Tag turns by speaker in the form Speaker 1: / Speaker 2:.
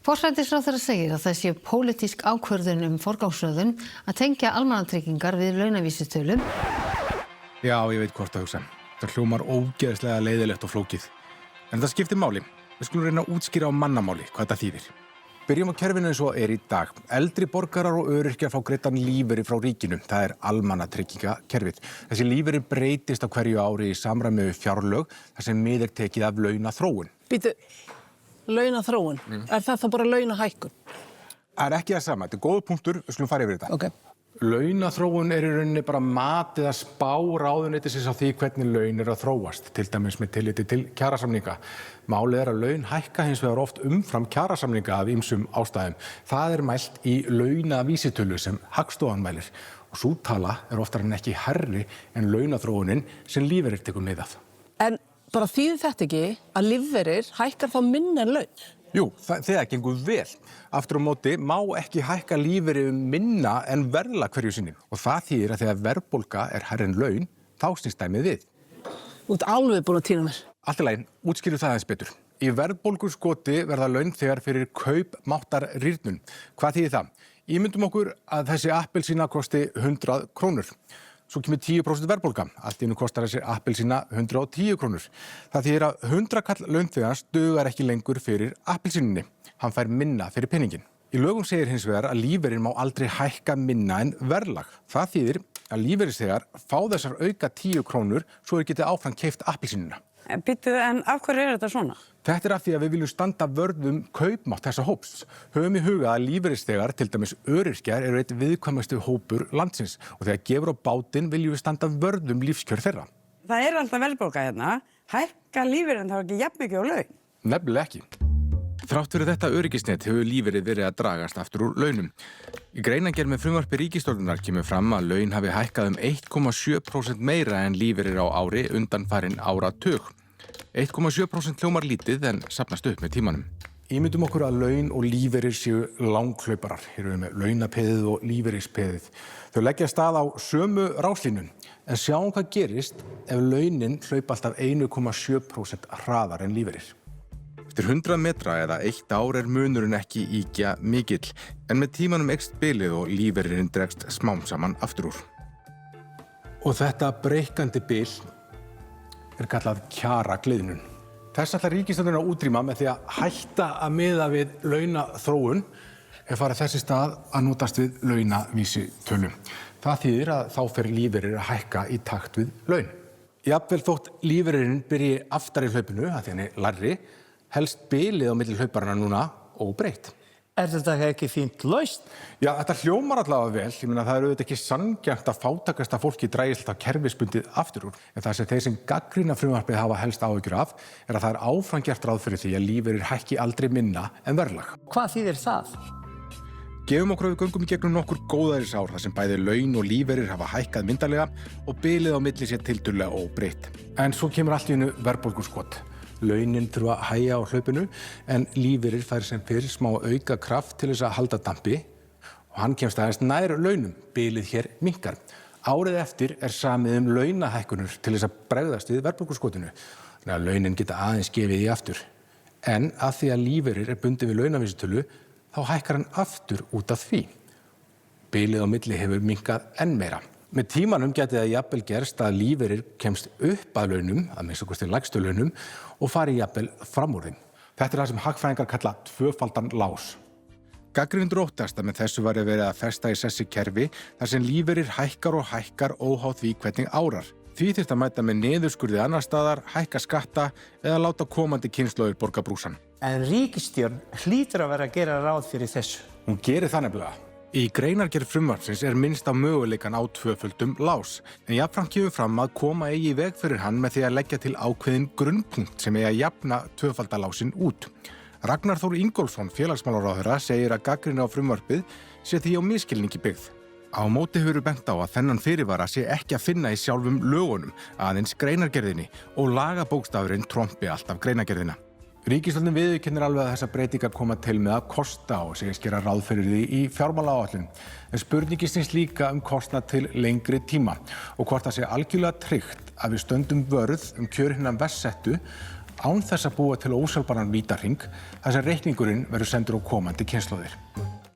Speaker 1: Forsætisráðherra segir að það sé pólitísk ákvörðun forgangsröðun að tengja almannatryggingar við launavísitölu.
Speaker 2: Já, ég veit hvort að hugsa. Það hljómar ógeðslega leiðilegt og flókið. En það skiptir máli. Við skulum reyna að útskýra á mannamáli hvað það þýðir. Byrjum á kerfinu eins og í dag. Eldri borgarar og öryrkjar fá greiddan lífeyri frá ríkinu. Það almannatryggingakerfið. Þessi lífeyri breytist á hverju ári í samræmi við fjárlög þar sem mið tekið af launaþróun.
Speaker 3: Býtu, launaþróun? Það þá bara launahækkun?
Speaker 2: Það ekki það sama. Þetta góður punktur, við skulum fara yfir þetta.
Speaker 3: Okay.
Speaker 2: Launaþróun í rauninni bara matið að spá ráðuneytisins á því hvernig laun að þróast, til dæmis með tilliti til kjarasamninga. Málið að laun hækka hins vegar oft umfram kjarasamninga af ýmsum ástæðum. Það mælt í launavísitölu sem Hagstofan mælir og sú tala oftar en ekki hærri en launaþróunin sem lífeyrir tekur mið af.
Speaker 3: En bara þýðir þetta ekki að lífeyrir hækkar þá minna en laun?
Speaker 2: Jú, það gengur vel. Aftur á móti má ekki hækka lífeyri minna en verðlag hverju sinni. Og það þýðir að þegar verðbólga hærri en laun, þá snýst dæmið við.
Speaker 3: Þú ert alveg búin að týna mér.
Speaker 2: Allt í lagi, útskýrum það aðeins betur. Í verðbólguskoti verða laun þegar fyrir kaupmáttarrýrnun. Hvað þýðir það? Ímyndum okkur að þessi appelsína kosti 100 krónur. Svo kemur 10% verðbólga. Allt í einu kostar þessi appelsína 110 krónur. Það þýðir að 100 kall launþegans dugar ekki lengur fyrir appelsínunni. Hann fær minna fyrir peningin. Í lögum segir hins vegar að lífeyrir má aldrei hækka minna en verðlag. Það þýðir að lífeyrisþegar fá þessar auka 10 krónur svo þeir geti áfram keypt appelsínuna.
Speaker 4: En af hverju þetta svona?
Speaker 2: Þetta af því að við viljum standa vörð kaupmátt þessa hóps. Höfum í huga að lífeyrisþegar, til dæmis öryrkjar, einn viðkvæmustu hópur landsins og þegar gefur á bátinn viljum við standa vörð lífskjör þeirra.
Speaker 4: Það alltaf verðbólga hérna. Hækka lífeyrinn þá ekki jafn mikið á laun?
Speaker 2: Nefnilega ekki. Þrátt fyrir þetta öryggisnet hefur lífeyrið verið að dragast aftur úr launum. Í greinargerð með frumvarpi ríkisstjórnar kemur fram að laun hafi hækkað 1,7% meira en lífeyrir á ári undanfarin áratug. 1,7% hljómar lítið en safnast upp með tímanum. Ímyndum okkur að laun og lífeyrir séu langhlauparar. Hér erum við með launapeðið og lífeyrispeðið. Þau leggja stað á sömu ráslínun. En sjáum hvað gerist ef launin hlaupa alltaf 1,7% hraðar en lífeyrir. Eftir 100 metra eða 1 ár munurinn ekki ýkja mikill, en með tímanum eykst bilið og lífeyririnn dregst smám saman aftur úr. Og þetta breikandi bil kallað kjaragliðnun. Þess ætlar ríkisstjórnin að útrýma með því að hætta að miða við launaþróun farið þessi stað að notast við launavísitölu. Það þýðir að þá fer lífeyrir að hækka í takt við laun. Jafnvel þótt lífeyririnn byrji aftar í hlaupinu, að því hann larri, helst bilið á milli hlauparana núna óbreytt.
Speaker 5: Þetta ekki fínt lausn?
Speaker 2: Já, þetta hljómar allavega vel. Ég meina, það auðvitað ekki sanngjarnt að fátækasta fólki drægist alltaf kerfisbundið aftur úr. En það sem þeir sem gagnrýna frumvarpið hafa helst áhyggjur af að það áfram gert ráð fyrir því að lífeyrir hækki aldrei minna en verðlag.
Speaker 5: Hvað þýðir það?
Speaker 2: Gefum okkur að við göngum í gegnum nokkur góðærisár þar sem bæði laun og lífeyrir hafa hækkað myndarlega og bilið á milli sé tiltölulega óbreytt. En svo kemur allt í einu verðbólguskot. Launin þurfa að hægja á hlaupinu en lífeyrir fær sem fyrr smá auka kraft til þess að halda dampi og hann kemst aðeins nær launum, bilið hér minnkar. Árið eftir samið launahækkunur til þess að bregðast við verðbólguskotinu. Þannig að launin geta aðeins gefið í aftur. En að því að lífeyrir bundið við launavísitölu þá hækkar hann aftur út af því. Bilið á milli hefur minnkað enn meira. Með tímanum gæti það jafnvel gerst að lífeyrir kemst upp að launum, að minnsta kosti lægstu launum, og fari jafnvel fram úr þeim. Þetta það sem hagfræðingar kalla tvöfaldan lás. Gagnrýnendur óttast að með þessu væri verið að festa í sessi kerfi þar sem lífeyrir hækkar og hækkar óháð því hvernig árar. Því þyrfti að mæta með niðurskurði annar staðar, hækka skatta eða láta komandi kynslóðir borga brúsann.
Speaker 5: En ríkisstjórn hlýtur að vera að gera ráð fyrir þessu.
Speaker 2: Hún gerir það nefnilega. Í greinargerð frumvarpsins minnst á möguleikan á tvöföldum lás, en jafnframt kemur fram að koma eigi í veg fyrir hann með því að leggja til ákveðin grunnpunkt sem eigi að jafna tvöfaldalásin út. Ragnar Þór Ingólfsson, félagsmálaráðherra, segir að gagnrýni á frumvarpið sé því á misskilningi byggð. Á móti hefur bent á að þennan fyrirvara sé ekki að finna í sjálfum lögunum, aðeins greinargerðinni og lagabókstafurinn trompi alltaf greinargerðina. Ríkisstjórnin viðurkennir alveg að þessar breytingar koma til með að kosta og segist gera ráð fyrir því í fjármálaáætlun. En spurningin snýst líka kostnað til lengri tíma og hvort það sé algjörlega tryggt að við stöndum vörð kjör hinna verst settu án þess að búa til ósjálfbæran vítahring þar sem reikningurinn verður sendur á komandi kynslóðir.